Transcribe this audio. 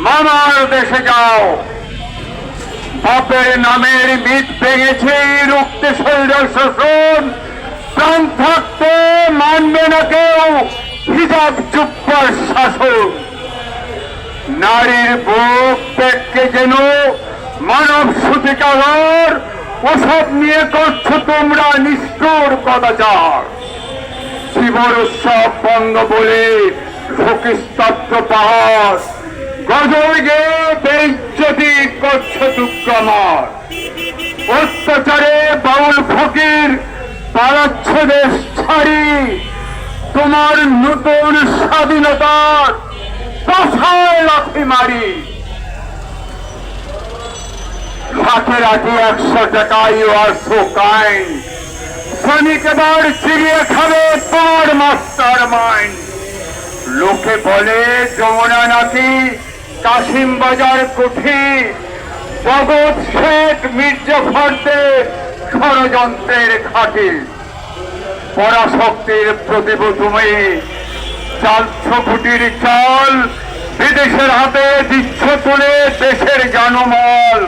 মামার দেশে যাও। বাপের নামের মিথ ভেঙেছে, রুখতে শৈল শোষণ, প্রাণ থাকতে মানবে না কেউ হিজাব জুব্বার শাসন। নারীর বুক পেটকে যেন মানব সূতিকাগার, ওসব নিয়ে করছো তোমরা নিষ্ঠুর কদাচার। জীবন উৎসব বন্ধ বলে শোকিস্তব্ধ পাহাড়, গজল গেয়ে বেইজ্জতি করছো দুঃখ আমার। অত্যাচারে বাউল ফকির পালাচ্ছ দেশ ছাড়ি, তোমার নতুন স্বাধীনতার পাছায় লাথি মারি। সাথে রাখি 100 টাকা, ইউ আর সো কাইন্ড। শ্রমিক এবার চিড়িয়ে খাবে তোমার মাস্টার মাইন্ড। লোকে বলে যমুনা নাকি কাশিম বাজার কুঠি, জগৎ শেখ মির্জাফরদের ষড়যন্ত্রের ঘাঁটি। পরাশক্তির প্রতিভ তুমি, চালছ কুটির চাল, বিদেশের হাতে দিচ্ছ তুলে দেশের জানমাল।